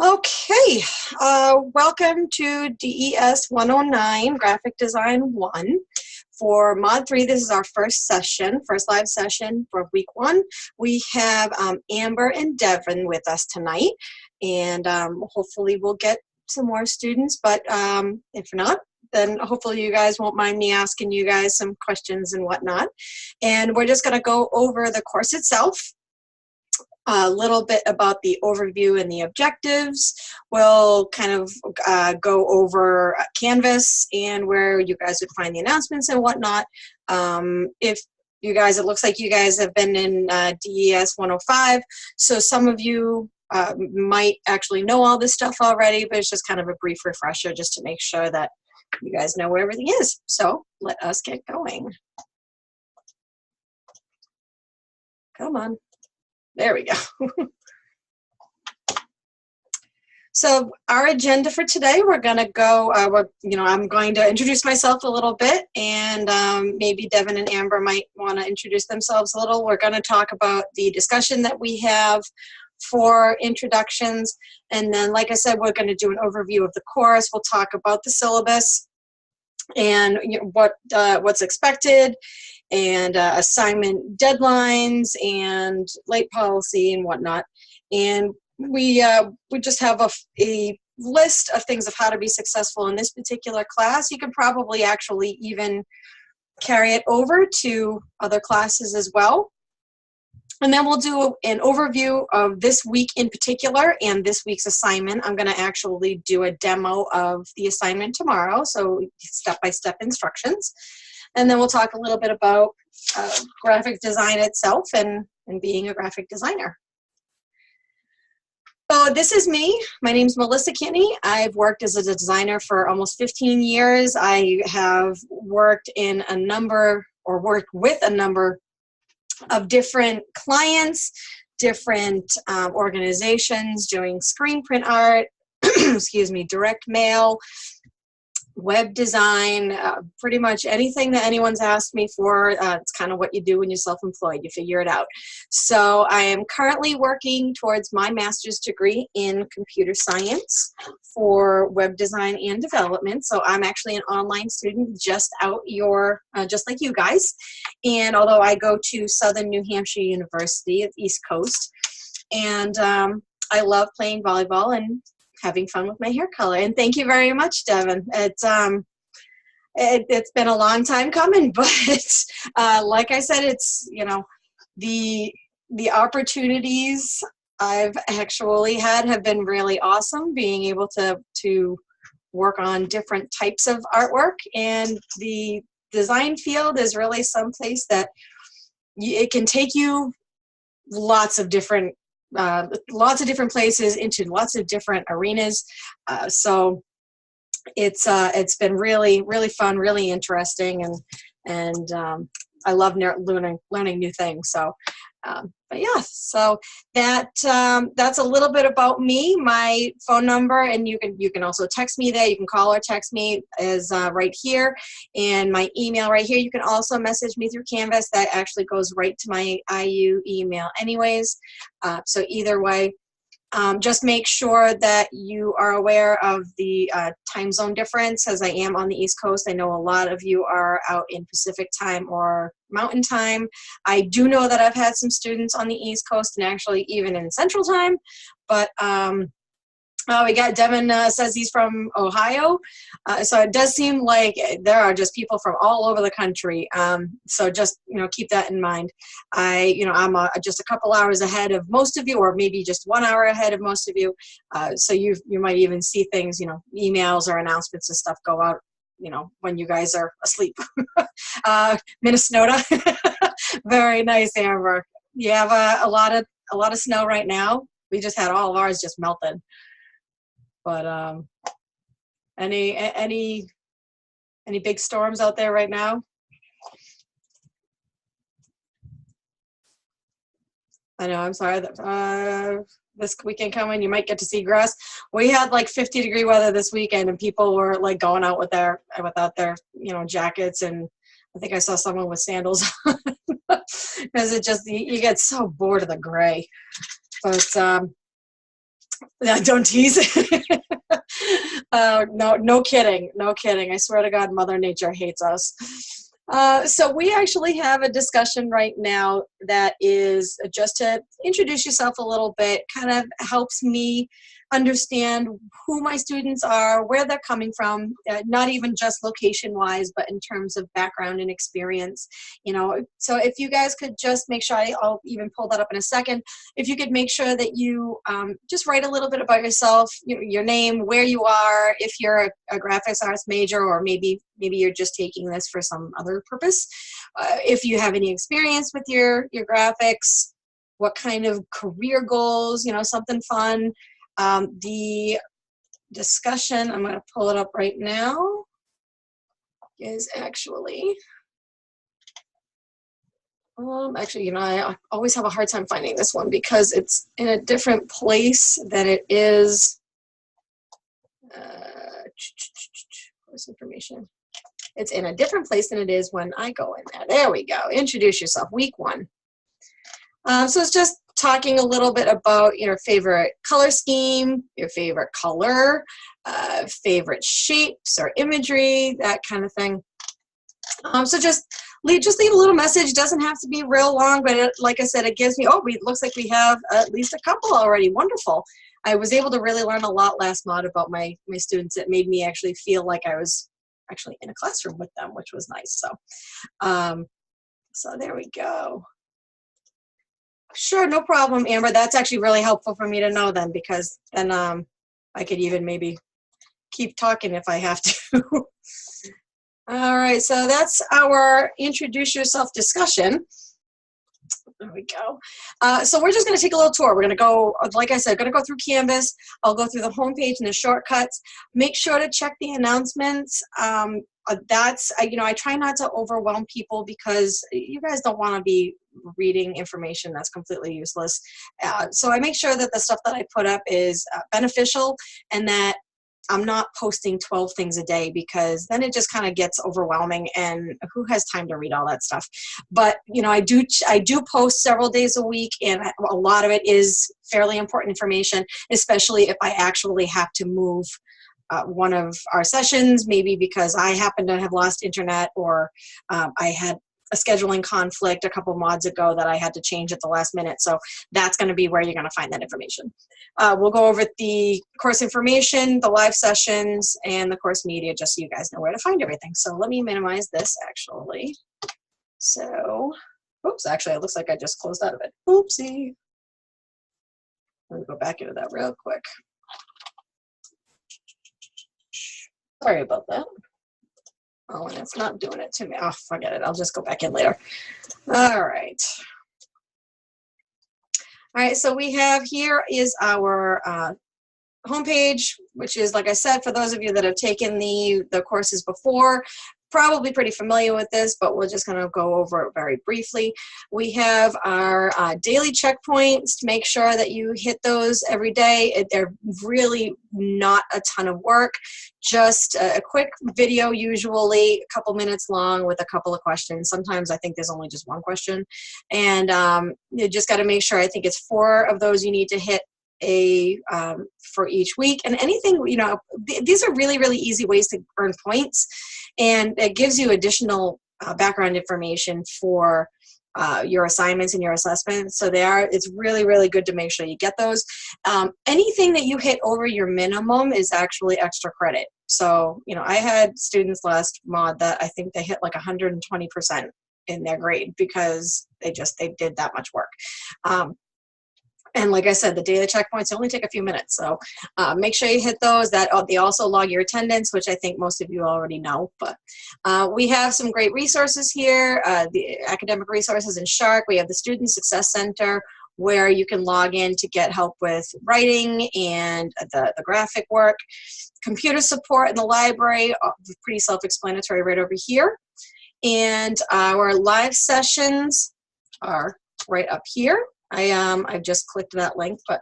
Okay, welcome to DES109, Graphic Design 1. For Mod 3, this is our first live session for week 1. We have Amber and Devon with us tonight, and hopefully we'll get some more students, but if not, then hopefully you guys won't mind me asking you guys some questions and whatnot. And we're just going to go over the course itself. A little bit about the overview and the objectives. We'll kind of go over Canvas and where you guys would find the announcements and whatnot. If you guys, it looks like you guys have been in DES 105, so some of you might actually know all this stuff already, but it's just kind of a brief refresher just to make sure that you guys know where everything is. So let us get going. Come on. There we go. So our agenda for today, we're going to go, I'm going to introduce myself a little bit, and maybe Devon and Amber might want to introduce themselves a little. We're going to talk about the discussion that we have for introductions, and then, like I said, we're going to do an overview of the course. We'll talk about the syllabus and what's expected, and assignment deadlines and late policy and whatnot. And we just have a list of things of how to be successful in this particular class. You could probably actually even carry it over to other classes as well. And then we'll do an overview of this week in particular and this week's assignment. I'm going to actually do a demo of the assignment tomorrow, so step-by-step instructions. And then we'll talk a little bit about graphic design itself and being a graphic designer. So this is me. My name's Melissa Kinney. I've worked as a designer for almost 15 years. I have worked with a number of different clients, different organizations doing screen print art, excuse me, direct mail, web design, pretty much anything that anyone's asked me for. It's kind of what you do when you're self-employed. You figure it out. So I am currently working towards my master's degree in computer science for web design and development. So I'm actually an online student, just like you guys. And although I go to Southern New Hampshire University at the East Coast, and I love playing volleyball and having fun with my hair color. And thank you very much, Devon. It's been a long time coming, but like I said, it's, the opportunities I've actually had have been really awesome, being able to work on different types of artwork. And the design field is really someplace that it can take you lots of different places, into lots of different arenas. So it's been really, really fun, really interesting, and I love learning new things. So, but yeah, so that's a little bit about me. My phone number, and you can also text me there. You can call or text me, is right here, and my email right here. You can also message me through Canvas. That actually goes right to my IU email anyways. So either way, just make sure that you are aware of the time zone difference, as I am on the East Coast. I know a lot of you are out in Pacific time or Mountain time. I do know that I've had some students on the East Coast and actually even in Central time, but we got Devon says he's from Ohio, so it does seem like there are just people from all over the country. So just keep that in mind. I'm just a couple hours ahead of most of you, or maybe just 1 hour ahead of most of you. So you might even see things, emails or announcements and stuff go out, when you guys are asleep. Minnesota, very nice, Amber. You have a lot of snow right now. We just had all of ours just melted. But any big storms out there right now? I know, I'm sorry that this weekend coming, you might get to see grass. We had like 50-degree weather this weekend, and people were like going out without their jackets, and I think I saw someone with sandals on because you get so bored of the gray. But Don't tease. No, no kidding. No kidding. I swear to God, Mother Nature hates us. So we actually have a discussion right now that is just to introduce yourself a little bit, kind of helps me understand who my students are, where they're coming from, not even just location-wise, but in terms of background and experience. You know, so if you guys could just make sure, I'll even pull that up in a second, if you could make sure that you just write a little bit about yourself, your name, where you are, if you're a graphics arts major, or maybe you're just taking this for some other purpose. If you have any experience with your graphics, what kind of career goals, something fun. The discussion, I'm going to pull it up right now, is actually, I always have a hard time finding this one because it's in a different place than it is, course information. It's in a different place than it is when I go in there. There we go. Introduce yourself, week 1. So it's just talking a little bit about your favorite color scheme, your favorite color, favorite shapes or imagery, that kind of thing. So just leave a little message. Doesn't have to be real long, but like I said, it gives me, it looks like we have at least a couple already. Wonderful. I was able to really learn a lot last mod about my students. It made me actually feel like I was actually in a classroom with them, which was nice. So, so there we go. Sure, no problem, Amber. That's actually really helpful for me to know then, because then I could even maybe keep talking if I have to. All right, so that's our introduce yourself discussion. There we go. So we're just going to take a little tour. We're going to go, like I said, going to go through Canvas. I'll go through the homepage and the shortcuts. Make sure to check the announcements. I try not to overwhelm people because you guys don't want to be reading information that's completely useless. So I make sure that the stuff that I put up is beneficial, and that I'm not posting 12 things a day, because then it just kind of gets overwhelming, and who has time to read all that stuff? But I do post several days a week, and a lot of it is fairly important information, especially if I actually have to move one of our sessions, maybe because I happen to have lost internet, or I had a scheduling conflict a couple mods ago that I had to change at the last minute. So that's going to be where you're going to find that information. We'll go over the course information, the live sessions, and the course media, just so you guys know where to find everything. So let me minimize this actually. So, oops, actually it looks like I just closed out of it. Oopsie. Let me go back into that real quick. Sorry about that. Oh, and it's not doing it to me. Oh, forget it. I'll just go back in later. All right. All right, so we have here is our homepage, which is, like I said, for those of you that have taken the courses before, probably pretty familiar with this, but we're just going to go over it very briefly. We have our daily checkpoints to make sure that you hit those every day. They're really not a ton of work, just a quick video, usually a couple minutes long with a couple of questions. Sometimes I think there's only just one question. And you just got to make sure, I think it's 4 of those you need to hit for each week. And anything, these are really, really easy ways to earn points, and it gives you additional background information for your assignments and your assessments. So it's really, really good to make sure you get those. Anything that you hit over your minimum is actually extra credit. So, I had students last mod that I think they hit like 120% in their grade because they did that much work. And like I said, the daily checkpoints only take a few minutes. So make sure you hit those. They also log your attendance, which I think most of you already know. But we have some great resources here, the academic resources in Shark. We have the Student Success Center, where you can log in to get help with writing and the graphic work. Computer support in the library, pretty self-explanatory right over here. And our live sessions are right up here. I've just clicked that link, but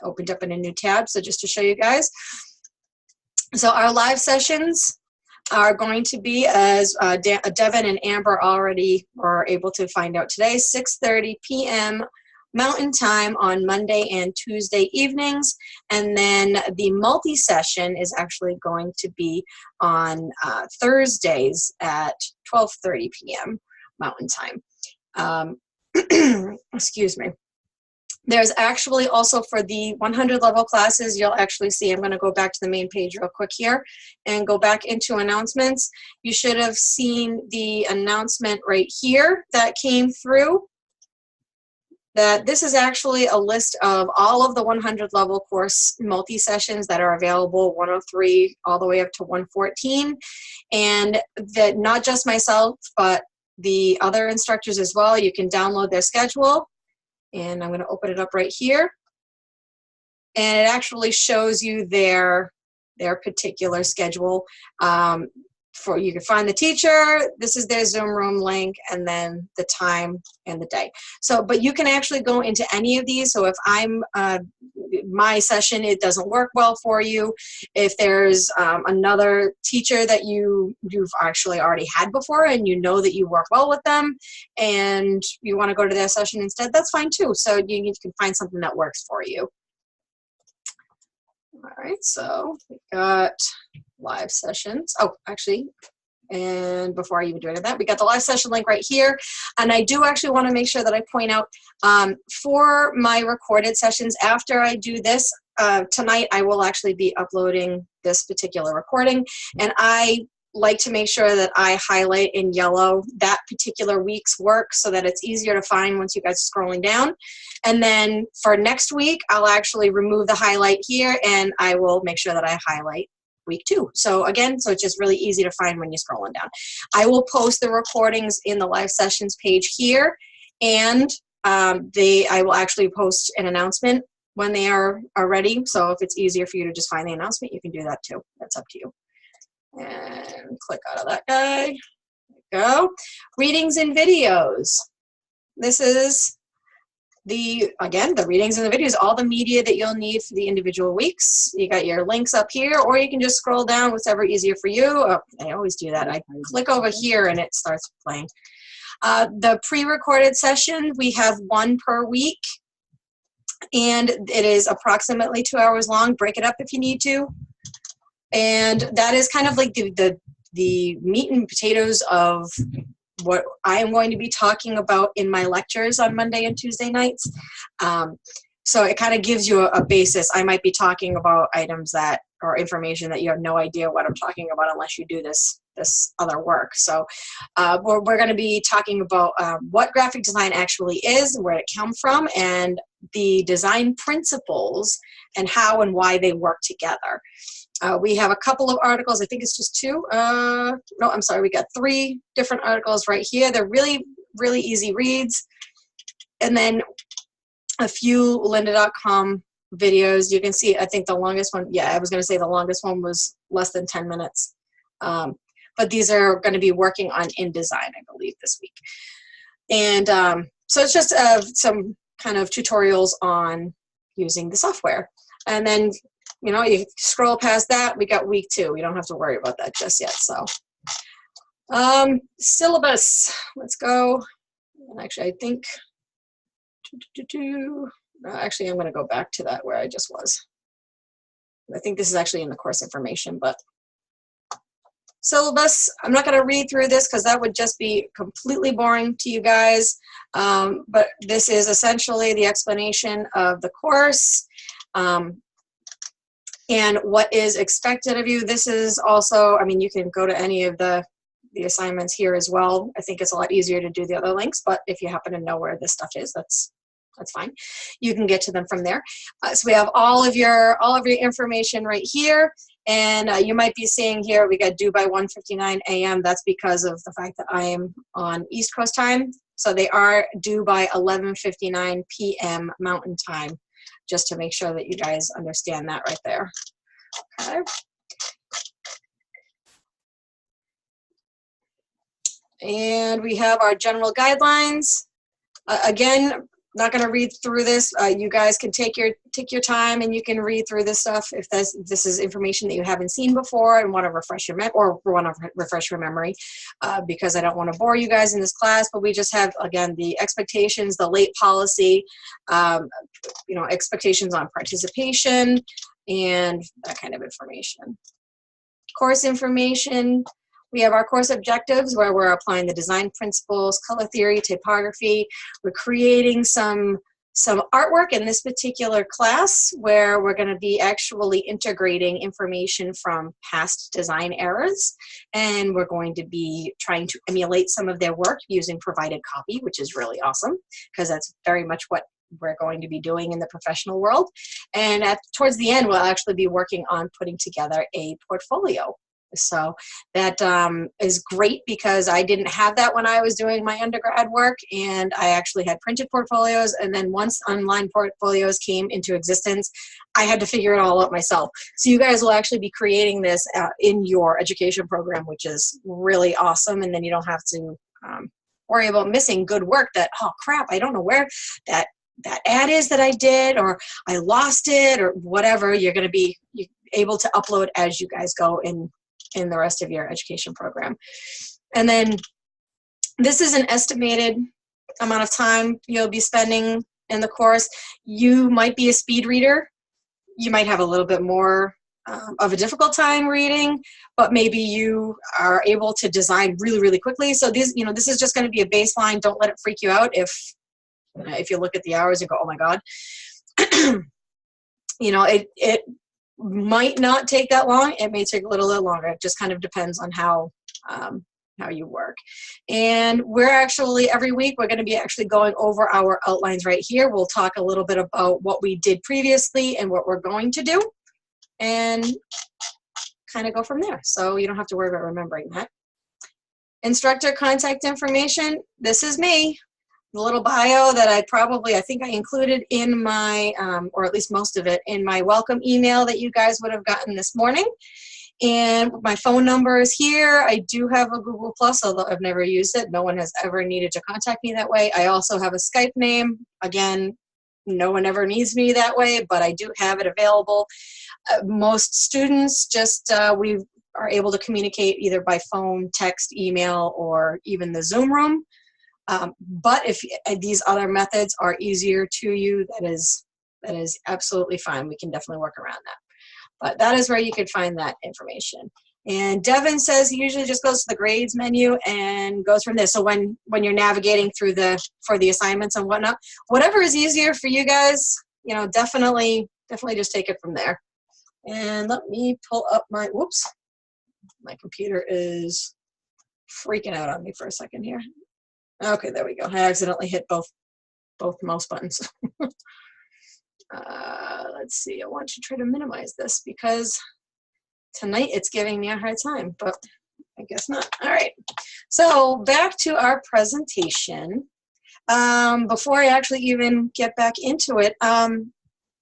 opened up in a new tab. So just to show you guys. So our live sessions are going to be, as Devon and Amber already were able to find out today, 6:30 p.m. Mountain Time on Monday and Tuesday evenings. And then the multi-session is actually going to be on Thursdays at 12:30 p.m. Mountain Time. Excuse me. There's actually also for the 100 level classes, you'll actually see, I'm going to go back to the main page real quick here and go back into announcements. You should have seen the announcement right here that came through. That this is actually a list of all of the 100 level course multi-sessions that are available, 103 all the way up to 114. And that not just myself, but the other instructors as well, you can download their schedule. And I'm going to open it up right here. And it actually shows you their particular schedule. You can find the teacher, this is their Zoom room link, and then the time and the day. So, but you can actually go into any of these. So if my session, it doesn't work well for you, if there's another teacher that you've actually already had before and you know that you work well with them and you want to go to their session instead, that's fine too. So you can find something that works for you. All right, so we got live sessions. Oh, actually, and before I even do any of that, we got the live session link right here. And I do actually want to make sure that I point out for my recorded sessions, after I do this, tonight I will actually be uploading this particular recording. And I like to make sure that I highlight in yellow that particular week's work so that it's easier to find once you guys are scrolling down. And then for next week, I'll actually remove the highlight here and I will make sure that I highlight week 2. So again, so it's just really easy to find when you're scrolling down. I will post the recordings in the live sessions page here, and I will actually post an announcement when they are ready. So if it's easier for you to just find the announcement, you can do that too. That's up to you. And click out of that guy. There we go. Readings and videos. This is the readings and the videos, all the media that you'll need for the individual weeks. You got your links up here, or you can just scroll down, whatever easier for you. Oh, I always do that. I click over here and it starts playing. The pre-recorded session, we have 1 per week, and it is approximately 2 hours long. Break it up if you need to. And that is kind of like the meat and potatoes of what I am going to be talking about in my lectures on Monday and Tuesday nights. So it kind of gives you a basis. I might be talking about items or information that you have no idea what I'm talking about unless you do this other work. So we're going to be talking about what graphic design actually is, where it comes from, and the design principles and how and why they work together. We have a couple of articles. I think it's just 2. No, I'm sorry. We got 3 different articles right here. They're really, really easy reads. And then a few lynda.com videos. You can see, I think the longest one, yeah, I was going to say the longest one was less than 10 minutes. But these are going to be working on InDesign, I believe, this week. And so it's just some kind of tutorials on using the software. And then, you know, you scroll past that, we got week 2. We don't have to worry about that just yet. So syllabus, let's go. And actually, I think, actually, I'm going to go back to that where I just was. I think this is actually in the course information, but syllabus, I'm not going to read through this because that would just be completely boring to you guys. But this is essentially the explanation of the course. And what is expected of you. This is also, I mean, you can go to any of the assignments here as well. I think it's a lot easier to do the other links, but if you happen to know where this stuff is, that's fine. You can get to them from there. So we have all of your information right here. And you might be seeing here, we got due by 1:59 a.m. That's because of the fact that I am on East Coast time. So they are due by 11:59 p.m. Mountain Time, just to make sure that you guys understand that right there. Okay. And we have our general guidelines. Again, not going to read through this. You guys can take your time and you can read through this stuff if this is information that you haven't seen before and want to refresh your memory, because I don't want to bore you guys in this class. But we just have, again, the expectations, the late policy, expectations on participation, and that kind of information. Course information. We have our course objectives where we're applying the design principles, color theory, typography. We're creating some artwork in this particular class where we're going to be actually integrating information from past design eras. And we're going to be trying to emulate some of their work using provided copy, which is really awesome because that's very much what we're going to be doing in the professional world. And towards the end, we'll actually be working on putting together a portfolio. So that is great because I didn't have that when I was doing my undergrad work, and I actually had printed portfolios, and then once online portfolios came into existence, I had to figure it all out myself. So you guys will actually be creating this in your education program, which is really awesome, and then you don't have to worry about missing good work that, oh crap, I don't know where that ad is that I did, or I lost it, or whatever. You're going to be able to upload as you guys go in the rest of your education program. And then this is an estimated amount of time you'll be spending in the course. You might be a speed reader. You might have a little bit more of a difficult time reading, but maybe you are able to design really, really quickly. So this is just going to be a baseline. Don't let it freak you out if you look at the hours and go, oh my God. It might not take that long. It may take a little longer. It just kind of depends on how you work. And we're actually, every week, we're going to be actually going over our outlines right here. We'll talk a little bit about what we did previously and what we're going to do, and kind of go from there. So you don't have to worry about remembering that. Instructor contact information. This is me. The little bio that I think I included in my, or at least most of it, in my welcome email that you guys would have gotten this morning. And my phone number is here. I do have a Google Plus, although I've never used it. No one has ever needed to contact me that way. I also have a Skype name. Again, no one ever needs me that way, but I do have it available. Most students we are able to communicate either by phone, text, email, or even the Zoom room. But if these other methods are easier to you, that is absolutely fine. We can definitely work around that. But that is where you could find that information. And Devon says he usually just goes to the grades menu and goes from there. So when you're navigating through for the assignments and whatnot, whatever is easier for you guys, definitely just take it from there. And let me pull up my computer is freaking out on me for a second here. Okay, there we go. I accidentally hit both mouse buttons. Let's see. I want to try to minimize this because tonight it's giving me a hard time, but I guess not. All right. So back to our presentation. Before I actually even get back into it,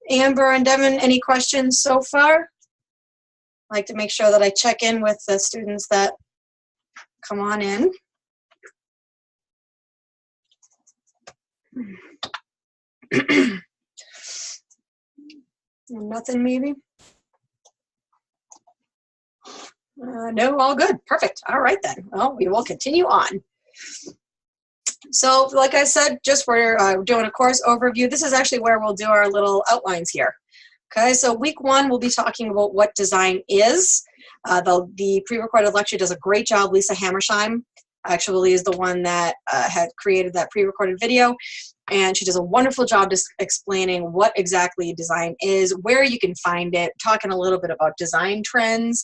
Amber and Devon, any questions so far? I like to make sure that I check in with the students that come on in. Nothing maybe? No, all good. Perfect. All right then. Well, we will continue on. So like I said, we're doing a course overview. This is actually where we'll do our little outlines here. Okay, so week 1, we'll be talking about what design is. The pre-recorded lecture does a great job. Lisa Hammersheim actually is the one that had created that pre-recorded video. And she does a wonderful job just explaining what exactly design is, where you can find it, talking a little bit about design trends.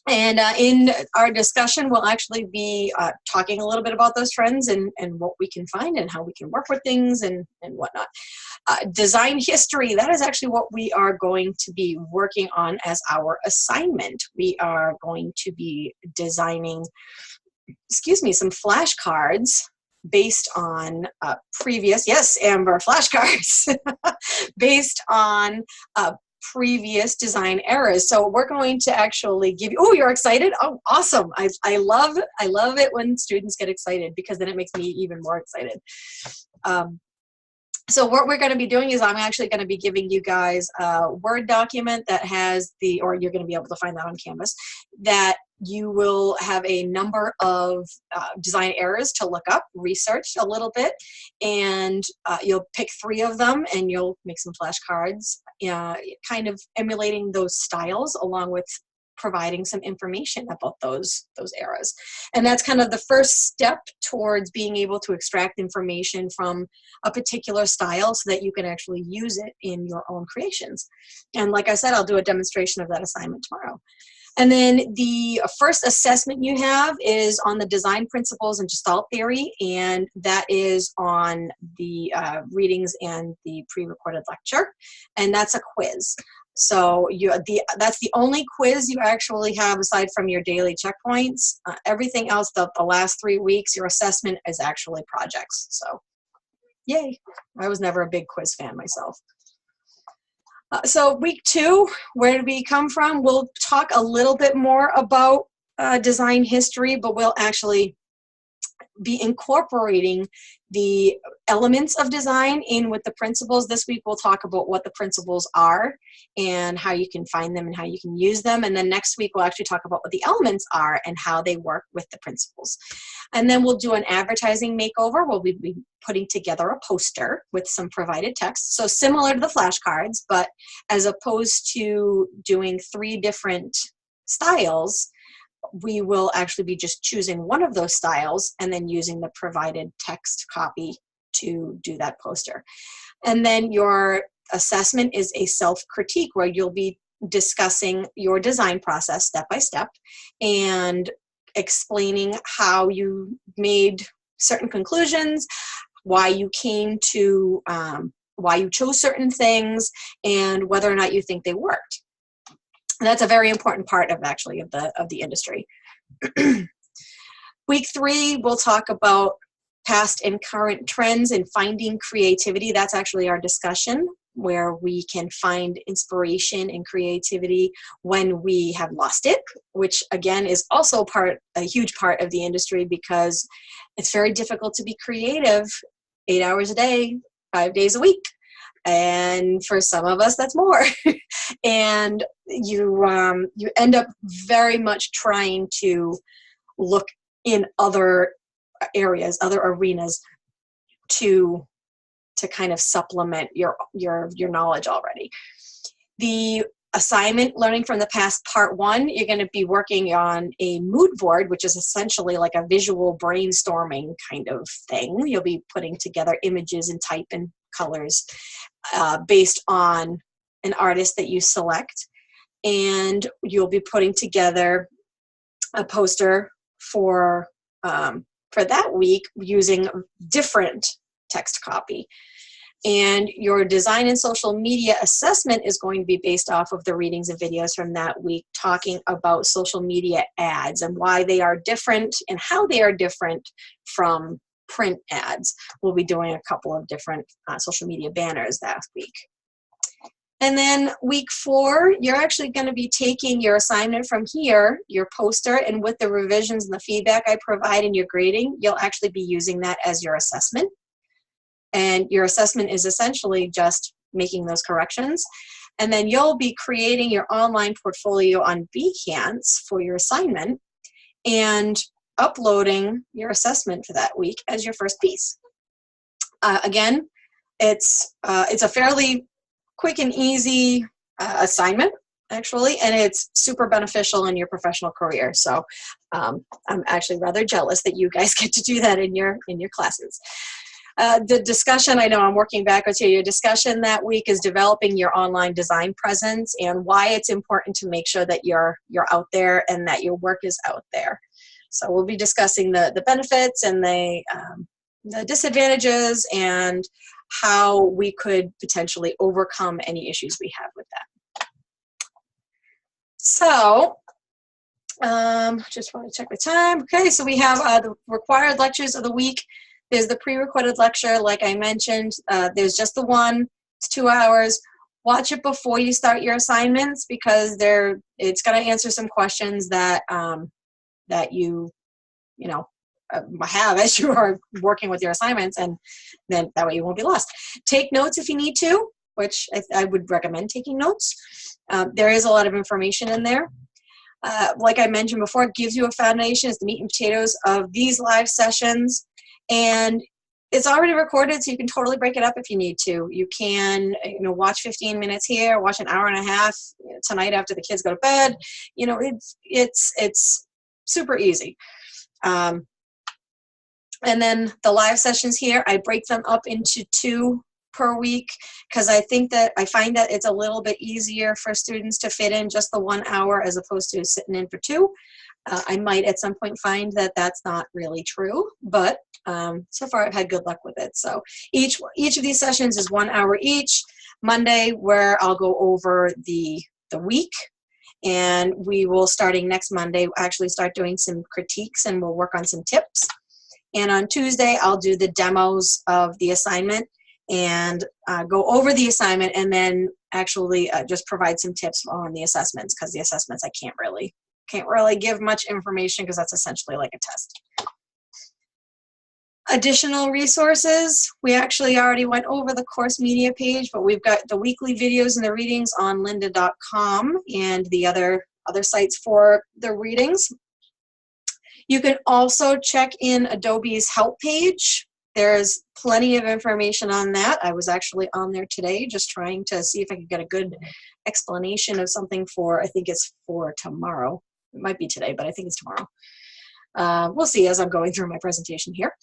And in our discussion, we'll actually be talking a little bit about those trends and what we can find and how we can work with things and whatnot. Design history, that is actually what we are going to be working on as our assignment. We are going to be designing, some flashcards based on previous, yes, Amber, flashcards, based on previous design eras. So we're going to actually give you, oh, you're excited? Oh, awesome. I love it when students get excited because then it makes me even more excited. So what we're going to be doing is I'm actually going to be giving you guys a Word document that has or you're going to be able to find that on Canvas, that you will have a number of design errors to look up, research a little bit, and you'll pick 3 of them and you'll make some flashcards, kind of emulating those styles along with providing some information about those errors. And that's kind of the first step towards being able to extract information from a particular style so that you can actually use it in your own creations. And like I said, I'll do a demonstration of that assignment tomorrow. And then the first assessment you have is on the design principles and gestalt theory, and that is on the readings and the pre-recorded lecture, and that's a quiz. So that's the only quiz you actually have aside from your daily checkpoints. Everything else, the last 3 weeks, your assessment is actually projects. So yay. I was never a big quiz fan myself. So week 2, where did we come from? We'll talk a little bit more about design history, but we'll actually be incorporating the elements of design in with the principles. This week we'll talk about what the principles are and how you can find them and how you can use them. And then next week we'll actually talk about what the elements are and how they work with the principles. And then we'll do an advertising makeover. We'll be putting together a poster with some provided text. So similar to the flashcards, but as opposed to doing 3 different styles, we will actually be just choosing one of those styles and then using the provided text copy to do that poster. And then your assessment is a self-critique where you'll be discussing your design process step by step and explaining how you made certain conclusions, why you came to, why you chose certain things, and whether or not you think they worked. And that's a very important part of actually of the industry. Week 3, we'll talk about past and current trends and finding creativity. That's actually our discussion, where we can find inspiration and creativity when we have lost it, which again is also a huge part of the industry, because it's very difficult to be creative 8 hours a day, 5 days a week. And for some of us, that's more. And you end up very much trying to look in other areas, other arenas to kind of supplement your knowledge already. The assignment, Learning from the Past, Part 1, you're going to be working on a mood board, which is essentially like a visual brainstorming kind of thing. You'll be putting together images and type and colors based on an artist that you select, and you'll be putting together a poster for that week using different text copy. And your design and social media assessment is going to be based off of the readings and videos from that week, talking about social media ads and why they are different and how they are different from print ads. We'll be doing a couple of different social media banners that week. And then week 4, you're actually going to be taking your assignment from here, your poster, and with the revisions and the feedback I provide in your grading, you'll actually be using that as your assessment. And your assessment is essentially just making those corrections. And then you'll be creating your online portfolio on Behance for your assignment and uploading your assessment for that week as your first piece. Again, it's a fairly quick and easy assignment, actually, and it's super beneficial in your professional career. So I'm actually rather jealous that you guys get to do that in your classes. The discussion, I know I'm working backwards here, your discussion that week is developing your online design presence and why it's important to make sure that you're out there and that your work is out there. So we'll be discussing the benefits and the disadvantages and how we could potentially overcome any issues we have with that. So, just want to check the time. Okay, so we have the required lectures of the week. There's the pre-recorded lecture, like I mentioned. There's just the one. It's 2 hours. Watch it before you start your assignments because it's going to answer some questions that that you have as you are working with your assignments, and then that way you won't be lost. Take notes if you need to, which I would recommend taking notes. There is a lot of information in there. Like I mentioned before, it gives you a foundation. It's the meat and potatoes of these live sessions, and it's already recorded, so you can totally break it up if you need to. You can, watch 15 minutes here, watch an hour and a half tonight after the kids go to bed. It's super easy. And then the live sessions here, I break them up into 2 per week, because I find that it's a little bit easier for students to fit in just the 1 hour as opposed to sitting in for 2. I might at some point find that that's not really true, but so far I've had good luck with it. So each of these sessions is 1 hour each. Monday, where I'll go over the week, and we will, starting next Monday, actually start doing some critiques, and we'll work on some tips. And on Tuesday, I'll do the demos of the assignment and go over the assignment, and then actually just provide some tips on the assessments, because the assessments I can't really give much information, because that's essentially like a test. Additional resources, we actually already went over the course media page, but we've got the weekly videos and the readings on lynda.com and the other sites for the readings. You can also check in Adobe's help page. There's plenty of information on that. I was actually on there today just trying to see if I could get a good explanation of something for, I think it's for tomorrow. It might be today, but I think it's tomorrow. We'll see as I'm going through my presentation here.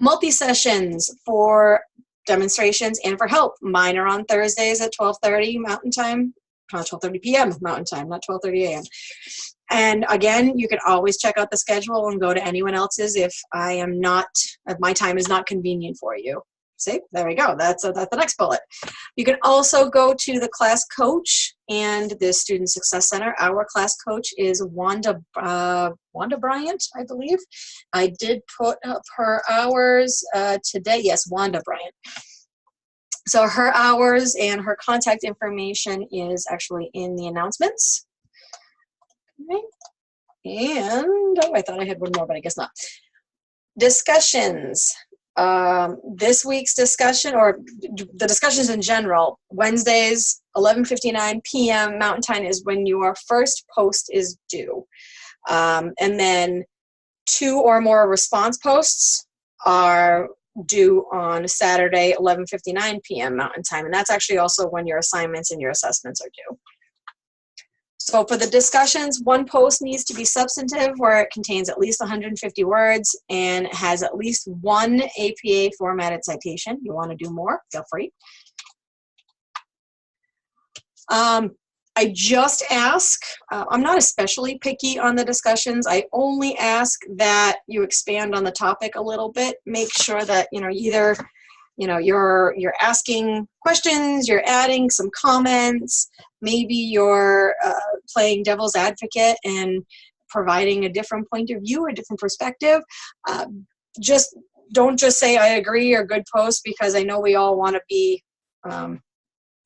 Multi-sessions for demonstrations and for help. Mine are on Thursdays at 12:30 Mountain Time, 12:30 p.m. Mountain Time, not 12:30 a.m. And again, you can always check out the schedule and go to anyone else's if my time is not convenient for you. See, there we go. That's the next bullet. You can also go to the class coach and the Student Success Center. Our class coach is Wanda Bryant, I believe. I did put up her hours today. Yes, Wanda Bryant. So her hours and her contact information is actually in the announcements. Okay. And, I thought I had one more, but I guess not. Discussions. This week's discussion, or the discussions in general, Wednesdays, 11:59 p.m. Mountain Time is when your first post is due. And then 2 or more response posts are due on Saturday, 11:59 p.m. Mountain Time. And that's actually also when your assignments and your assessments are due. So for the discussions, 1 post needs to be substantive, where it contains at least 150 words and has at least 1 APA formatted citation. You want to do more, feel free. I just ask, I'm not especially picky on the discussions. I only ask that you expand on the topic a little bit. Make sure that, either you're asking questions, you're adding some comments, maybe you're playing devil's advocate and providing a different point of view, a different perspective. Don't just say I agree or good post, because I know we all want to be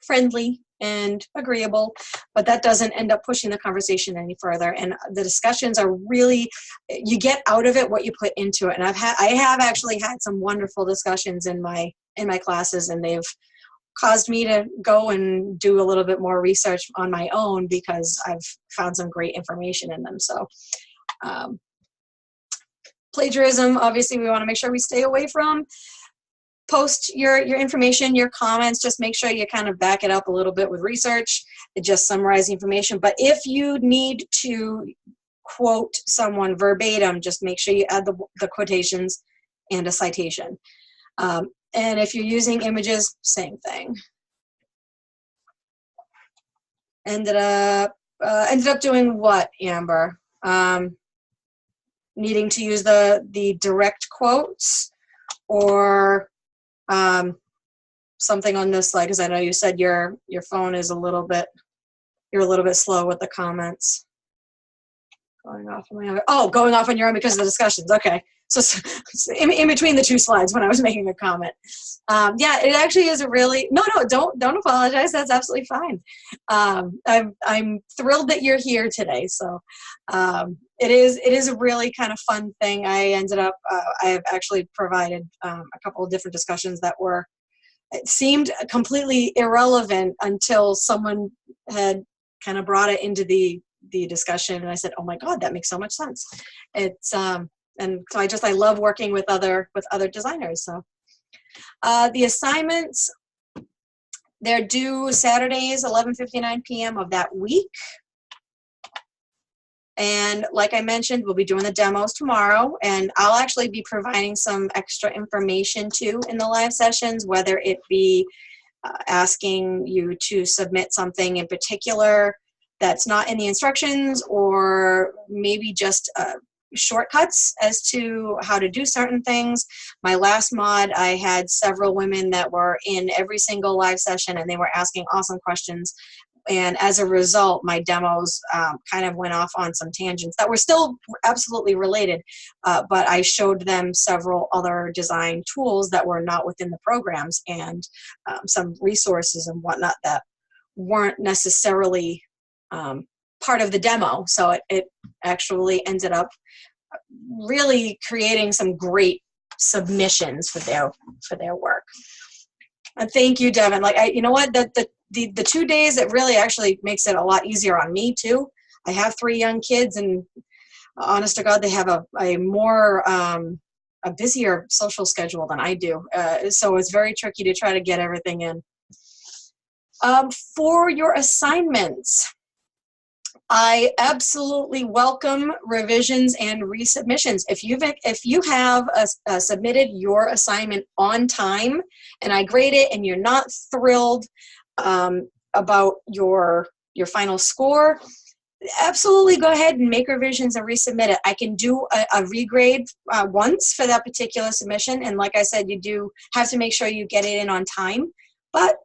friendly and agreeable, but that doesn't end up pushing the conversation any further. And the discussions are really, you get out of it what you put into it. And I have actually had some wonderful discussions in my classes, and they've caused me to go and do a little bit more research on my own, because I've found some great information in them. So plagiarism, obviously we want to make sure we stay away from. Post your information, your comments, just make sure you kind of back it up a little bit with research and just summarize the information. But if you need to quote someone verbatim, just make sure you add the quotations and a citation. And if you're using images, same thing. Ended up doing what, Amber? Needing to use the direct quotes, or something on this slide, because I know you said your phone is you're a little bit slow with the comments. Going off on your own because of the discussions. Okay, So in between the two slides when I was making a comment. Yeah, it actually is a really, no, don't apologize. That's absolutely fine. I'm thrilled that you're here today. So it is a really kind of fun thing. I ended up, I have actually provided a couple of different discussions that were, it seemed completely irrelevant until someone had kind of brought it into the discussion, and I said, oh my God, that makes so much sense. It's, and so I love working with other designers. So the assignments, they're due Saturdays, 11:59 p.m. of that week. And like I mentioned, we'll be doing the demos tomorrow, and I'll actually be providing some extra information too in the live sessions, whether it be asking you to submit something in particular that's not in the instructions, or maybe just shortcuts as to how to do certain things. My last mod, I had several women that were in every single live session, and they were asking awesome questions. And as a result, my demos kind of went off on some tangents that were still absolutely related, but I showed them several other design tools that were not within the programs, and some resources and whatnot that weren't necessarily part of the demo. So it actually ended up really creating some great submissions for their work. And thank you, Devon. Like, you know what, the 2 days, it really actually makes it a lot easier on me too. I have 3 young kids, and honest to God, they have a more a busier social schedule than I do. So it's very tricky to try to get everything in. For your assignments, I absolutely welcome revisions and resubmissions. If you have submitted your assignment on time and I grade it and you're not thrilled about your final score, absolutely go ahead and make revisions and resubmit it. I can do a regrade once for that particular submission, and like I said, you do have to make sure you get it in on time. But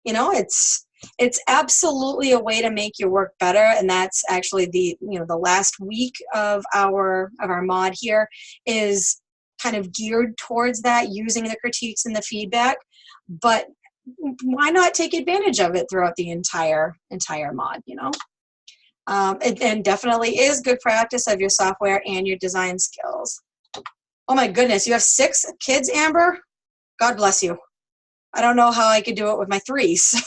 you know, it's absolutely a way to make your work better, and that's actually the last week of our mod here is kind of geared towards that, using the critiques and the feedback. But why not take advantage of it throughout the entire mod, you know? It definitely is good practice of your software and your design skills. Oh my goodness, you have 6 kids, Amber? God bless you. I don't know how I could do it with my 3. So.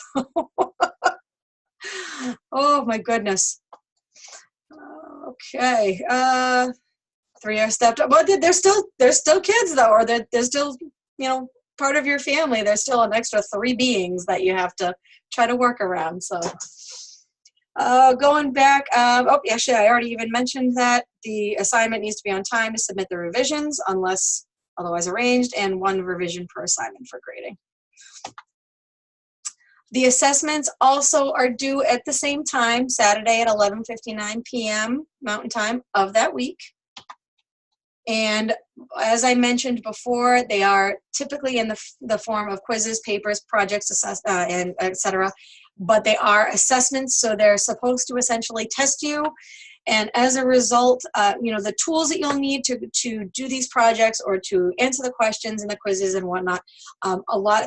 Oh my goodness. Okay. 3 are stepped up. Well, they're still kids though, or they're still, you know, part of your family. There's still an extra 3 beings that you have to try to work around. So going back, oh, actually, I already even mentioned that the assignment needs to be on time to submit the revisions unless otherwise arranged, and 1 revision per assignment for grading. The assessments also are due at the same time, Saturday at 11:59 p.m. Mountain Time of that week. And as I mentioned before, they are typically in the form of quizzes, papers, projects, and etc. But they are assessments, so they're supposed to essentially test you. And as a result, you know, the tools that you'll need to do these projects or to answer the questions and the quizzes and whatnot,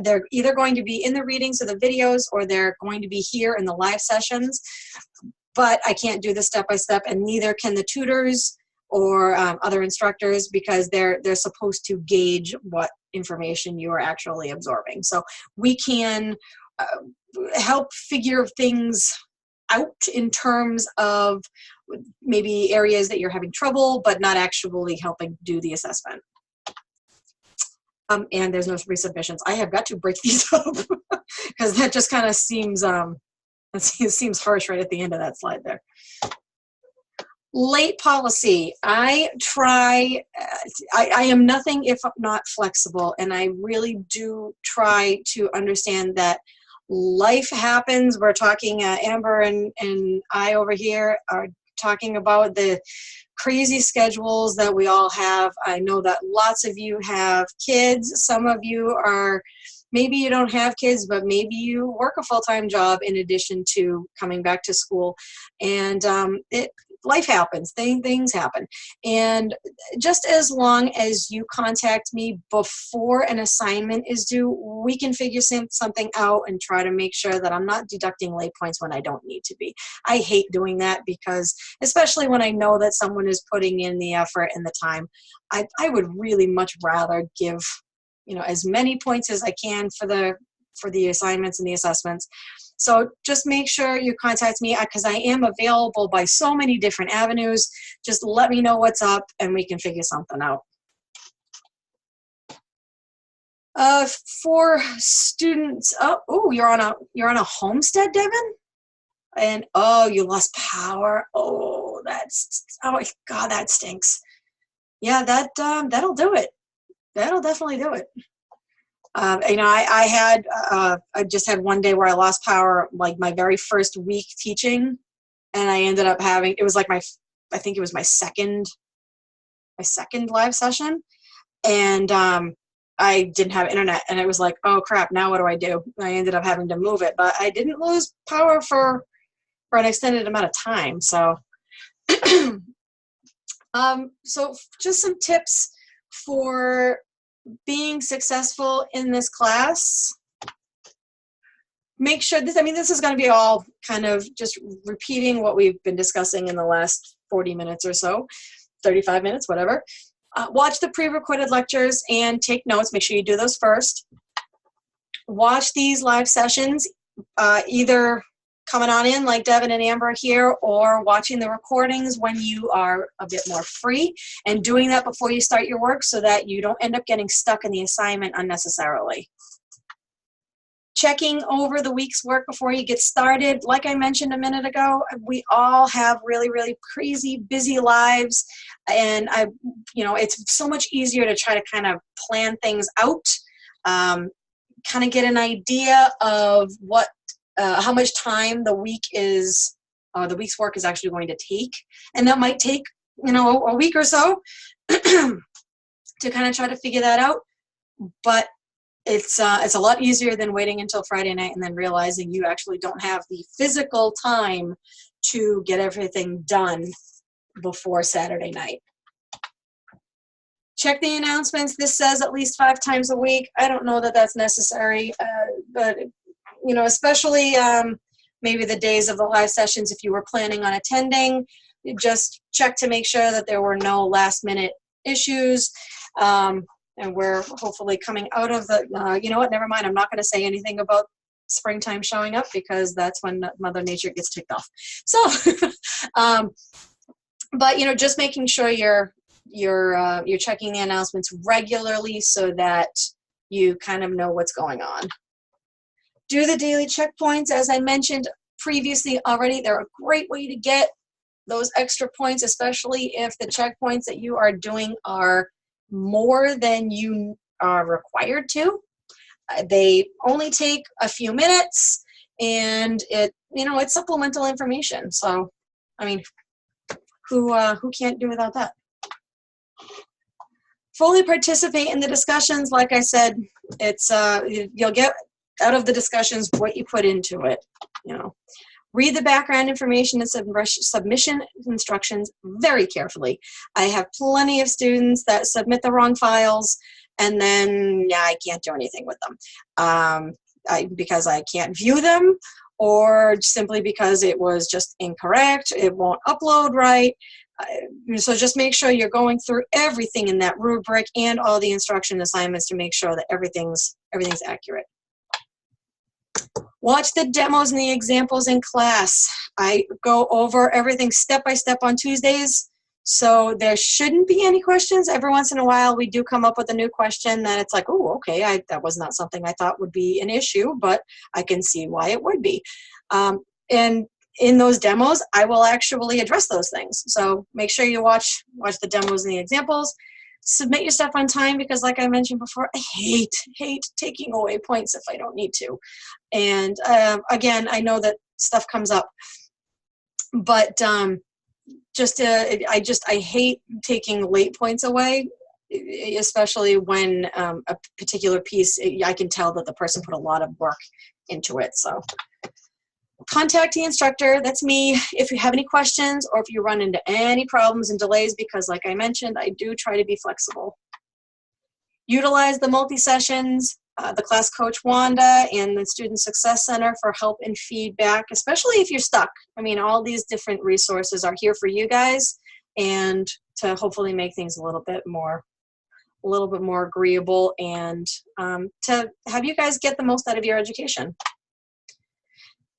they're either going to be in the readings or the videos, or they're going to be here in the live sessions. But I can't do the step-by-step, and neither can the tutors or other instructors, because they're supposed to gauge what information you are actually absorbing. So we can help figure things out in terms of maybe areas that you're having trouble, but not actually helping do the assessment. And there's no resubmissions. I have got to break these up because that just kind of seems seems harsh right at the end of that slide there. Late policy. I am nothing if not flexible, and I really do try to understand that life happens. We're talking, Amber and I over here are talking about the crazy schedules that we all have. I know that lots of you have kids. Some of you are, maybe you don't have kids, but maybe you work a full-time job in addition to coming back to school. And life happens, things happen. And just as long as you contact me before an assignment is due, we can figure something out and try to make sure that I'm not deducting late points when I don't need to be. I hate doing that because, especially when I know that someone is putting in the effort and the time, I would really much rather give, you know, as many points as I can for the assignments and the assessments. So just make sure you contact me because I am available by so many different avenues. Just let me know what's up and we can figure something out. For students, you're on a homestead, Devon? And oh, you lost power. Oh my God, that stinks. Yeah, that'll do it. That'll definitely do it. You know, I just had one day where I lost power, like my very first week teaching, and I ended up having, it was like I think it was my second live session, and I didn't have internet, and it was like, oh crap, now what do I do? I ended up having to move it, but I didn't lose power for an extended amount of time. So, so just some tips for being successful in this class. Make sure this is going to be all kind of just repeating what we've been discussing in the last 40 minutes or so, 35 minutes, whatever. Watch the pre-recorded lectures and take notes. Make sure you do those first. Watch these live sessions, either coming on in like Devon and Amber here, or watching the recordings when you are a bit more free, and doing that before you start your work so that you don't end up getting stuck in the assignment unnecessarily. Checking over the week's work before you get started. Like I mentioned a minute ago, we all have really, really crazy busy lives, and it's so much easier to try to kind of plan things out, kind of get an idea of what how much time the week's work is actually going to take, and that might take, you know, a week or so to kind of try to figure that out. But it's a lot easier than waiting until Friday night and then realizing you actually don't have the physical time to get everything done before Saturday night. Check the announcements. This says at least 5 times a week. I don't know that that's necessary, but you know, especially maybe the days of the live sessions, if you were planning on attending, just check to make sure that there were no last minute issues. And we're hopefully coming out of the, you know what, never mind. I'm not going to say anything about springtime showing up because that's when Mother Nature gets ticked off. So, but, you know, just making sure you're checking the announcements regularly so that you kind of know what's going on. Do the daily checkpoints. As I mentioned previously already, they're a great way to get those extra points, especially if the checkpoints that you are doing are more than you are required to. They only take a few minutes, and it's supplemental information. So, I mean, who can't do without that? Fully participate in the discussions. Like I said, it's you'll get out of the discussions what you put into it. You know, read the background information and submission instructions very carefully. I have plenty of students that submit the wrong files, and then I can't do anything with them because I can't view them, or simply because it was just incorrect. It won't upload right. So just make sure you're going through everything in that rubric and all the instruction assignments to make sure that everything's accurate. Watch the demos and the examples in class. I go over everything step by step on Tuesdays, so there shouldn't be any questions. Every once in a while, we do come up with a new question that it's like, oh, okay, that was not something I thought would be an issue, but I can see why it would be. And in those demos, I will actually address those things. So make sure you watch the demos and the examples. Submit your stuff on time because, like I mentioned before, I hate taking away points if I don't need to. And again, I know that stuff comes up, but I hate taking late points away, especially when a particular piece, I can tell that the person put a lot of work into it. So contact the instructor, that's me, if you have any questions or if you run into any problems and delays, because like I mentioned, I do try to be flexible. Utilize the multi-sessions, the class coach Wanda and the Student Success Center for help and feedback, especially if you're stuck. I mean, all these different resources are here for you guys and to hopefully make things a little bit more agreeable and to have you guys get the most out of your education.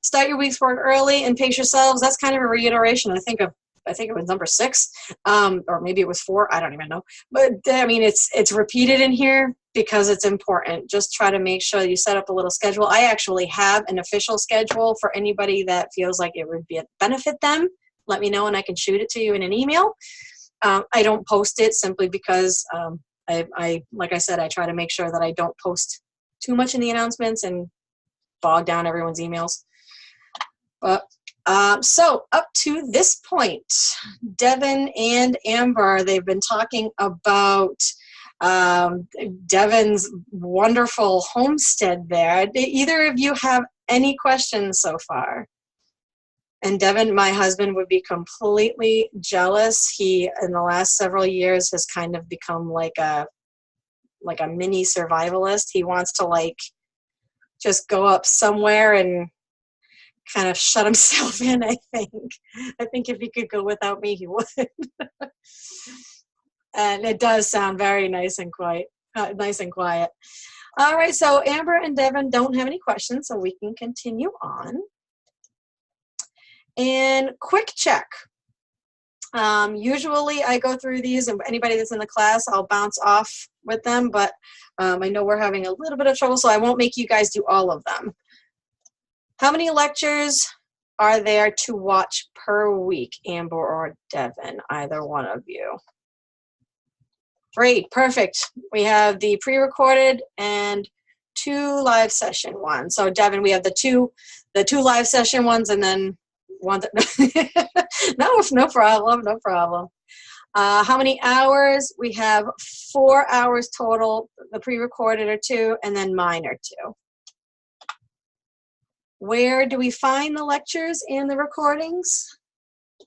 Start your week's work early and pace yourselves. That's kind of a reiteration, I think it was number 6, or maybe it was 4, I don't even know. But I mean, it's repeated in here because it's important. Just try to make sure you set up a little schedule. I actually have an official schedule for anybody that feels like it would benefit them. Let me know and I can shoot it to you in an email. I don't post it simply because like I said, I try to make sure that I don't post too much in the announcements and bog down everyone's emails. But so up to this point, Devon and Amber, they've been talking about Devon's wonderful homestead there. Do either of you have any questions so far? And Devon, my husband, would be completely jealous. He, in the last several years, has kind of become like a mini survivalist. He wants to like just go up somewhere and kind of shut himself in, I think. I think if he could go without me, he would. And it does sound very nice and quiet. All right, so Amber and Devon don't have any questions, so we can continue on. And quick check. Usually I go through these, and anybody that's in the class, I'll bounce off with them, but I know we're having a little bit of trouble, so I won't make you guys do all of them. How many lectures are there to watch per week, Amber or Devon, either one of you? Great, perfect. We have the pre-recorded and 2 live session ones. So Devon, we have the two live session ones, and then one that no problem. How many hours? We have 4 hours total. The pre-recorded are 2, and then mine are 2. Where do we find the lectures and the recordings?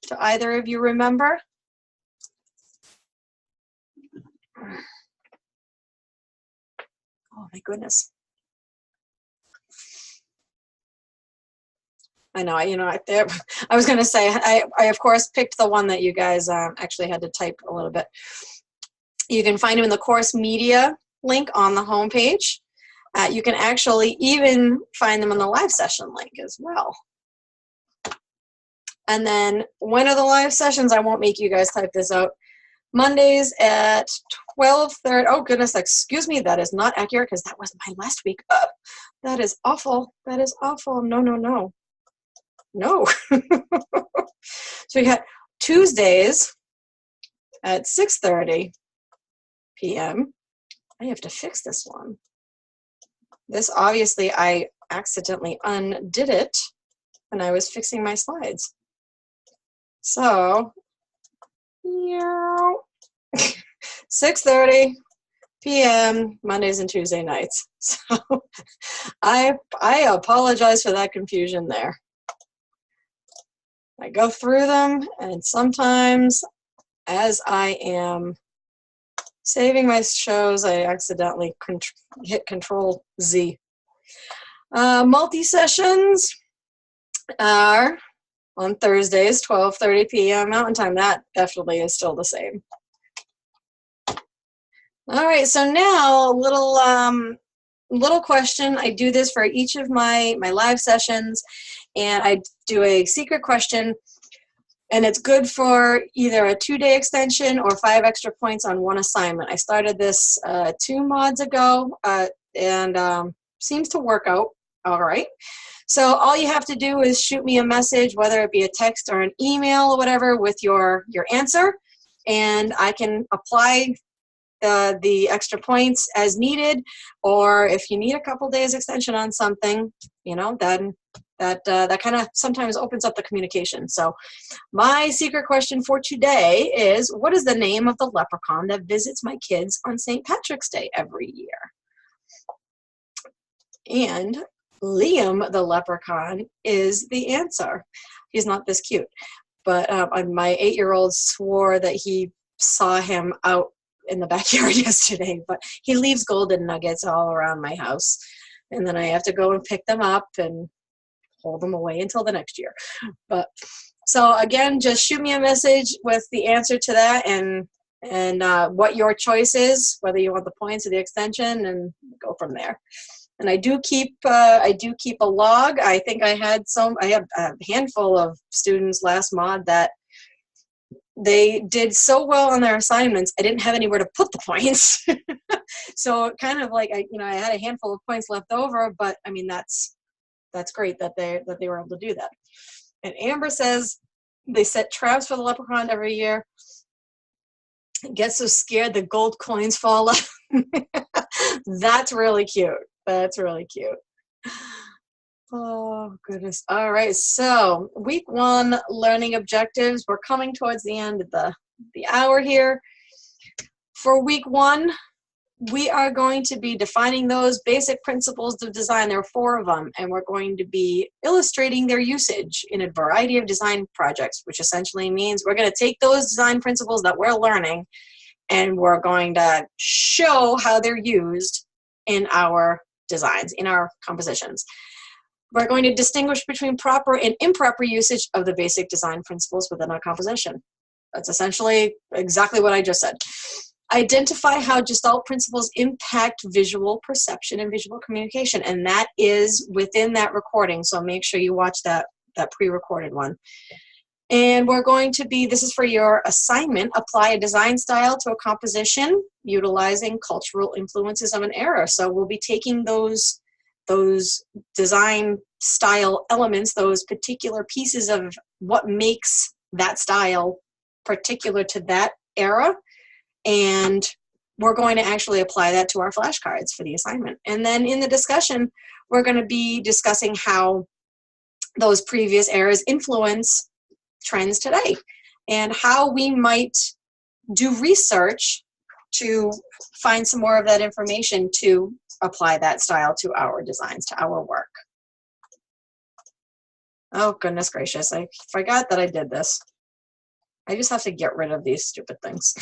Do either of you remember? Oh my goodness. I know, I was going to say, I of course picked the one that you guys actually had to type a little bit. You can find them in the course media link on the homepage. You can actually even find them in the live session link as well. And then when are the live sessions? I won't make you guys type this out. Mondays at 12:30. Oh goodness, excuse me, that is not accurate because that was my last week. That is awful. That is awful. No. So we got Tuesdays at 6:30 p.m. I have to fix this one. This obviously I accidentally undid it when I was fixing my slides. So 6:30 p.m. Mondays and Tuesday nights. So I apologize for that confusion there. I go through them, and sometimes as I am saving my shows, I accidentally hit Control Z. Multi-sessions are on Thursdays, 12:30 p.m. Mountain Time. That definitely is still the same. All right, so now a little question. I do this for each of my live sessions, and I do a secret question, and it's good for either a 2-day extension or 5 extra points on one assignment. I started this 2 mods ago, and seems to work out all right. So all you have to do is shoot me a message, whether it be a text or an email or whatever, with your answer, and I can apply the extra points as needed. Or if you need a couple days extension on something, then that kind of sometimes opens up the communication. So my secret question for today is, what is the name of the leprechaun that visits my kids on St. Patrick's Day every year? And Liam the leprechaun is the answer. He's not this cute, but my 8-year-old swore that he saw him out in the backyard yesterday, but he leaves golden nuggets all around my house, and then I have to go and pick them up and hold them away until the next year. But so again, just shoot me a message with the answer to that and what your choice is, whether you want the points or the extension, and go from there. And I do keep a log. I think I had a handful of students last mod that they did so well on their assignments, I didn't have anywhere to put the points. So kind of like I had a handful of points left over, but I mean that's great that they were able to do that. And Amber says they set traps for the leprechaun every year. Gets so scared the gold coins fall out. That's really cute. That's really cute. Oh, goodness. All right. So week 1 learning objectives. We're coming towards the end of the hour here. For week 1, we are going to be defining those basic principles of design. There are 4 of them, and we're going to be illustrating their usage in a variety of design projects, which essentially means we're going to take those design principles that we're learning, and we're going to show how they're used in our designs, in our compositions. We're going to distinguish between proper and improper usage of the basic design principles within our composition. That's essentially exactly what I just said. Identify how Gestalt principles impact visual perception and visual communication, and that is within that recording, so make sure you watch that pre-recorded one. And we're going to be, this is for your assignment, apply a design style to a composition utilizing cultural influences of an era. So we'll be taking those design style elements, those particular pieces of what makes that style particular to that era, and we're going to actually apply that to our flashcards for the assignment. And then in the discussion, we're going to be discussing how those previous eras influence trends today and how we might do research to find some more of that information to apply that style to our designs, to our work. Oh, goodness gracious. I forgot that I did this. I just have to get rid of these stupid things.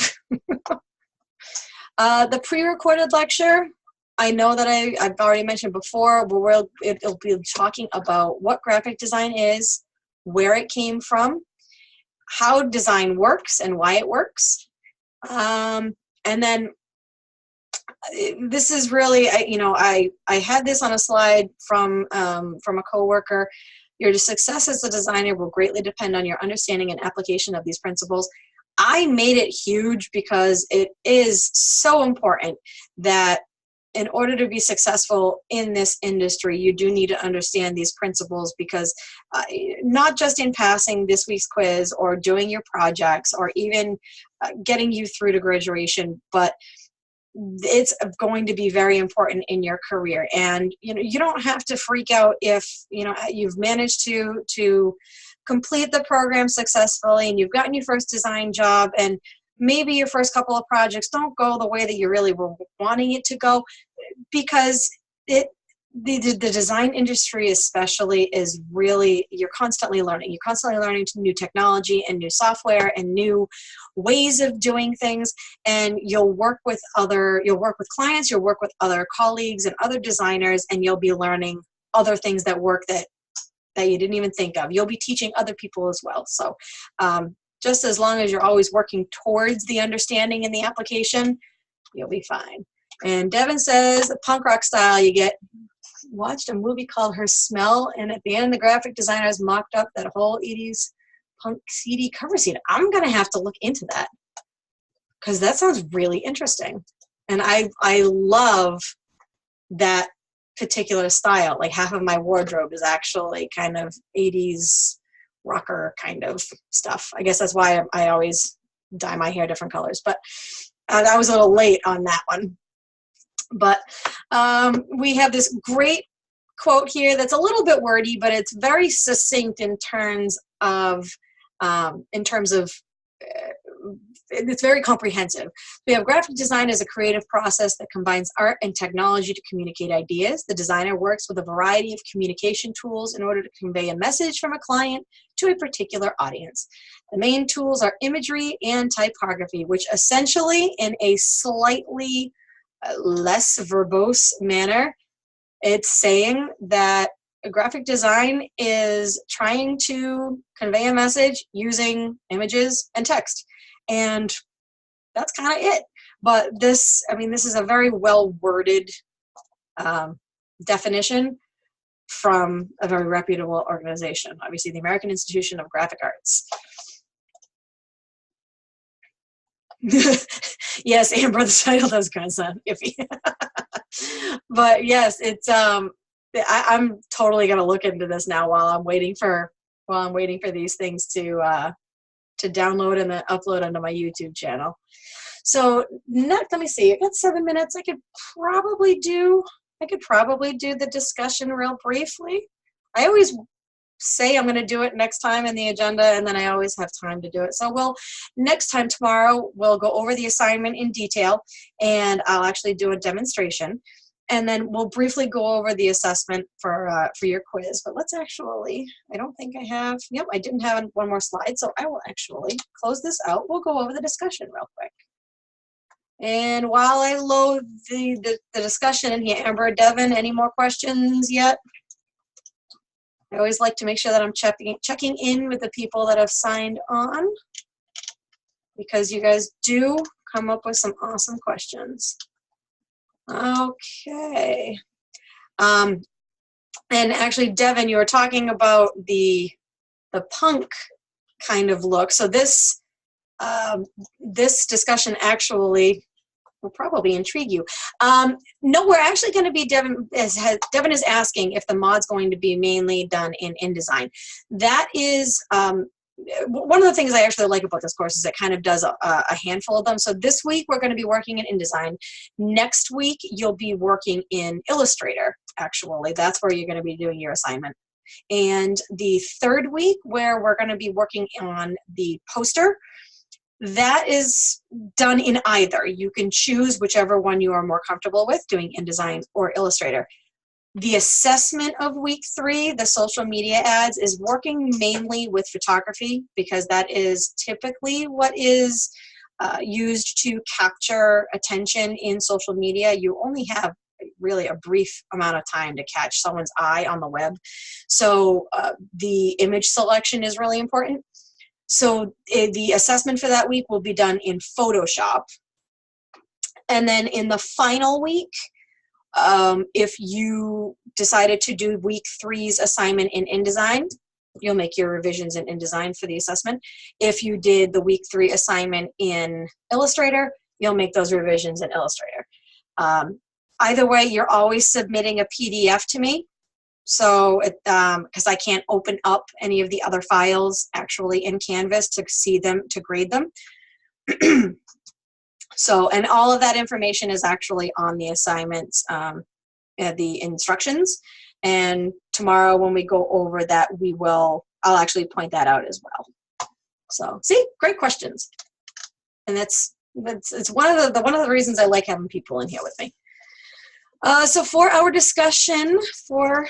The pre-recorded lecture, I know that I've already mentioned before, but it'll be talking about what graphic design is, where it came from, how design works and why it works. And then this is really, I had this on a slide from a coworker. Your success as a designer will greatly depend on your understanding and application of these principles. I made it huge because it is so important that in order to be successful in this industry, you do need to understand these principles, because not just in passing this week's quiz or doing your projects or even getting you through to graduation, but it's going to be very important in your career. And you don't have to freak out if you've managed to complete the program successfully and you've gotten your first design job, and maybe your first couple of projects don't go the way that you really were wanting it to go, because the design industry especially is really, you're constantly learning. You're constantly learning new technology and new software and new ways of doing things, and you'll work with clients, you'll work with other colleagues and other designers, and you'll be learning other things that work that you didn't even think of. You'll be teaching other people as well. So just as long as you're always working towards the understanding and the application, you'll be fine. And Devon says, the punk rock style, watched a movie called Her Smell, and at the end the graphic designers mocked up that whole 80s punk CD cover scene. I'm going to have to look into that, because that sounds really interesting. And I love that particular style. Like half of my wardrobe is actually kind of 80s rocker kind of stuff. I guess that's why I always dye my hair different colors, but I was a little late on that one. But we have this great quote here that's a little bit wordy, but it's very succinct in terms of it's very comprehensive. We have graphic design as a creative process that combines art and technology to communicate ideas. The designer works with a variety of communication tools in order to convey a message from a client to a particular audience. The main tools are imagery and typography, which essentially, in a slightly less verbose manner, it's saying that graphic design is trying to convey a message using images and text. And that's kind of it. But this, I mean, this is a very well-worded definition from a very reputable organization, obviously the American Institution of Graphic Arts. Yes, Amber, the title does kind of sound iffy. But yes, it's I'm totally gonna look into this now while I'm waiting for these things to download and then upload onto my YouTube channel. So next, let me see. I got 7 minutes. I could probably do the discussion real briefly. I always say I'm going to do it next time in the agenda, and then I always have time to do it. So next time, tomorrow, we'll go over the assignment in detail, and I'll actually do a demonstration. And then we'll briefly go over the assessment for your quiz. But let's actually, I don't think I have, yep, I didn't have one more slide, so I will actually close this out. We'll go over the discussion real quick. And while I load the discussion in here, Amber, Devon, any more questions yet? I always like to make sure that I'm checking in with the people that have signed on, because you guys do come up with some awesome questions. Okay. And actually, Devon, you were talking about the punk kind of look. So this discussion actually will probably intrigue you. No, we're actually going to be, Devon is asking if the mod's going to be mainly done in InDesign. That is one of the things I actually like about this course is it kind of does a handful of them. So this week we're going to be working in InDesign. Next week you'll be working in Illustrator, actually. That's where you're going to be doing your assignment. And the third week, where we're going to be working on the poster, that is done in either. You can choose whichever one you are more comfortable with, doing InDesign or Illustrator. The assessment of week 3, the social media ads, is working mainly with photography, because that is typically what is used to capture attention in social media. You only have really a brief amount of time to catch someone's eye on the web. So the image selection is really important. So the assessment for that week will be done in Photoshop. And then in the final week, if you decided to do week 3's assignment in InDesign, you'll make your revisions in InDesign for the assessment. If you did the week 3 assignment in Illustrator, you'll make those revisions in Illustrator. Either way, you're always submitting a PDF to me. So, because I can't open up any of the other files actually in Canvas to see them, to grade them. So, and all of that information is actually on the assignments, the instructions. And tomorrow when we go over that, I'll actually point that out as well. So, see, great questions. And it's one of the reasons I like having people in here with me. So for our discussion for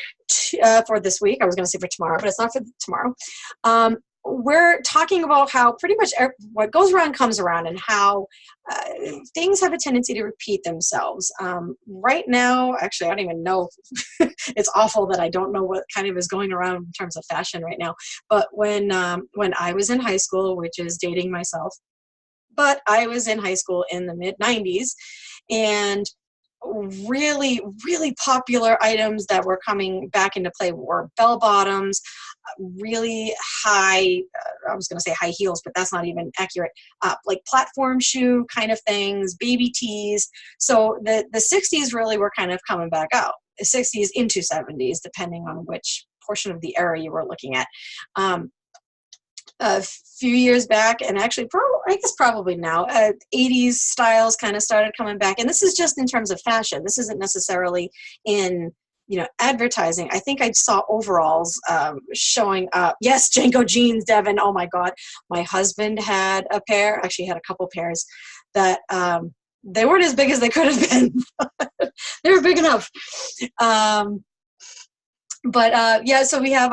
this week, I was going to say for tomorrow, but it's not for tomorrow. We're talking about how pretty much what goes around comes around, and how things have a tendency to repeat themselves. Right now, actually, I don't even know. It's awful that I don't know what kind of is going around in terms of fashion right now. But when I was in high school, which is dating myself, but I was in high school in the mid-90s, and really, really popular items that were coming back into play were bell bottoms, really high, I was going to say high heels, but that's not even accurate, like platform shoe kind of things, baby tees. So the 60s really were kind of coming back out, the 60s into 70s, depending on which portion of the era you were looking at. A few years back, and actually I guess probably now, 80s styles kind of started coming back. And this is just in terms of fashion. This isn't necessarily in, you know, advertising. I think I saw overalls showing up. Yes, Janko jeans, Devon. Oh my God. My husband had a pair, actually had a couple pairs that they weren't as big as they could have been. They were big enough. Yeah, so we have,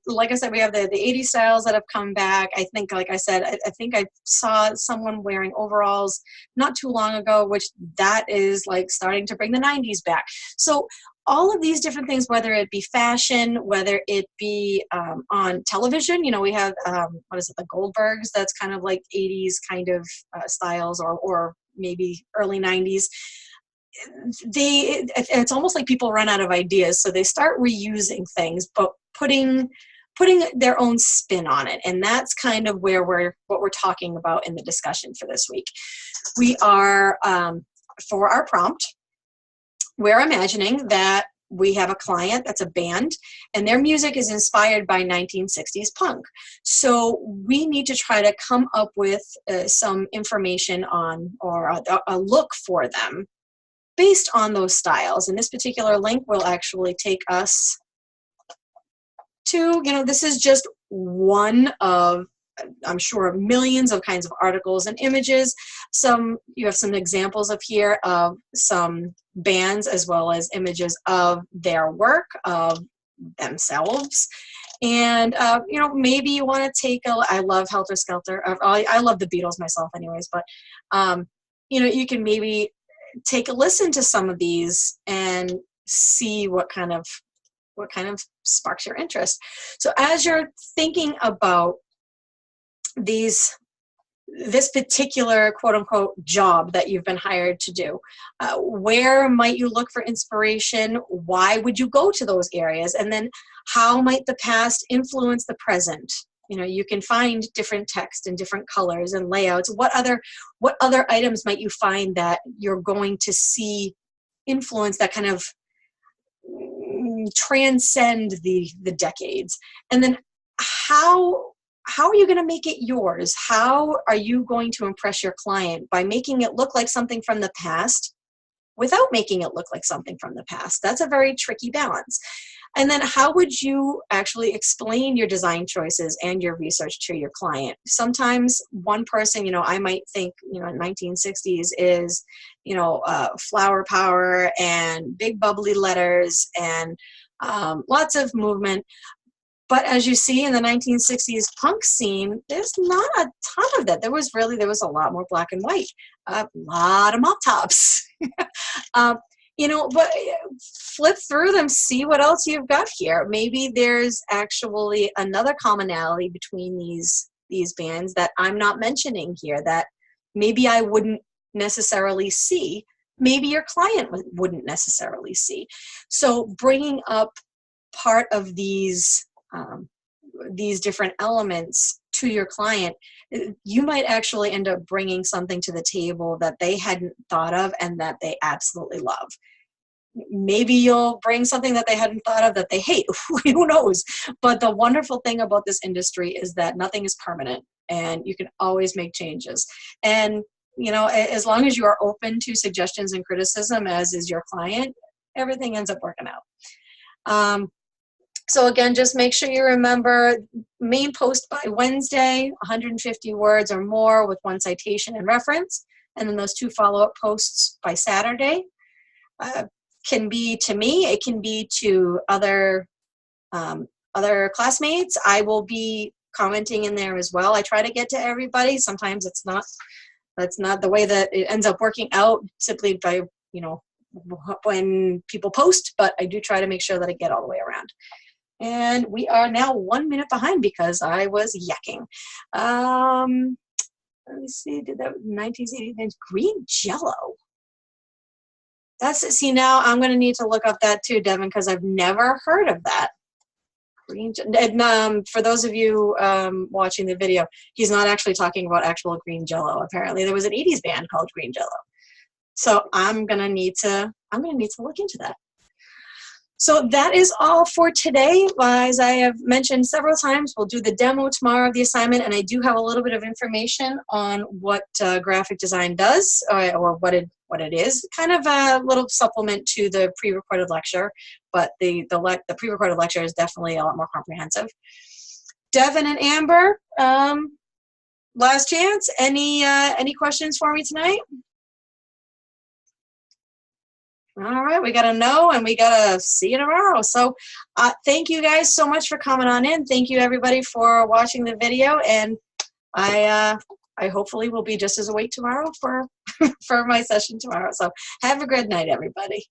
like I said, we have the 80s styles that have come back. I think, like I said, I think I saw someone wearing overalls not too long ago, which that is like starting to bring the 90s back. So all of these different things, whether it be fashion, whether it be on television, you know, we have, what is it, the Goldbergs, that's kind of like 80s kind of styles, or maybe early 90s. It's almost like people run out of ideas, so they start reusing things, but putting their own spin on it. And that's kind of where what we're talking about in the discussion for this week. We are, for our prompt, we're imagining that we have a client that's a band, and their music is inspired by 1960s punk. So we need to try to come up with some information on, or a look for them based on those styles. And this particular link will actually take us to, you know, this is just one of, I'm sure, millions of kinds of articles and images. You have some examples of here of some bands, as well as images of their work, of themselves. And, you know, maybe you want to take I love Helter Skelter. I love the Beatles myself anyways, but, you know, you can maybe take a listen to some of these and see what kind of sparks your interest. So as you're thinking about this particular quote-unquote job that you've been hired to do, where might you look for inspiration? Why would you go to those areas? And then how might the past influence the present? You know, you can find different text and different colors and layouts. What other items might you find that you're going to see influence that kind of transcend the decades? And then how are you going to make it yours? How are you going to impress your client by making it look like something from the past without making it look like something from the past? That's a very tricky balance. And then how would you actually explain your design choices and your research to your client? Sometimes one person, you know, I might think, you know, 1960s is, you know, flower power and big bubbly letters and lots of movement. But as you see in the 1960s punk scene, there's not a ton of that. There was a lot more black and white, a lot of mop tops. You know, but flip through them, see what else you've got here. Maybe there's actually another commonality between these bands that I'm not mentioning here that maybe I wouldn't necessarily see. Maybe your client wouldn't necessarily see. So bringing up part of these different elements to your client, you might actually end up bringing something to the table that they hadn't thought of and that they absolutely love. Maybe you'll bring something that they hadn't thought of that they hate. Who knows? But the wonderful thing about this industry is that nothing is permanent and you can always make changes. And, you know, as long as you are open to suggestions and criticism, as is your client, everything ends up working out. So again, just make sure you remember, main post by Wednesday, 150 words or more with one citation and reference, and then those 2 follow-up posts by Saturday. Can be to me, it can be to other classmates. I will be commenting in there as well. I try to get to everybody. Sometimes that's not the way that it ends up working out, simply by, you know, when people post, but I do try to make sure that I get all the way around. And we are now 1 minute behind because I was yakking. Let me see, did that 1980 green Jello? See, now I'm going to need to look up that too, Devon, because I've never heard of that. And for those of you watching the video, he's not actually talking about actual green Jello. Apparently, there was an 80s band called Green Jello. So I'm going to need to look into that. So that is all for today. As I have mentioned several times, we'll do the demo tomorrow of the assignment, and I do have a little bit of information on what graphic design does, or what it what it is. Kind of a little supplement to the pre-recorded lecture, but the pre-recorded lecture is definitely a lot more comprehensive. Devon and Amber, last chance. Any questions for me tonight? All right, we got a no, and we got to see you tomorrow. So thank you guys so much for coming on in. Thank you, everybody, for watching the video, and I hopefully will be just as awake tomorrow for, for my session tomorrow. So have a good night, everybody.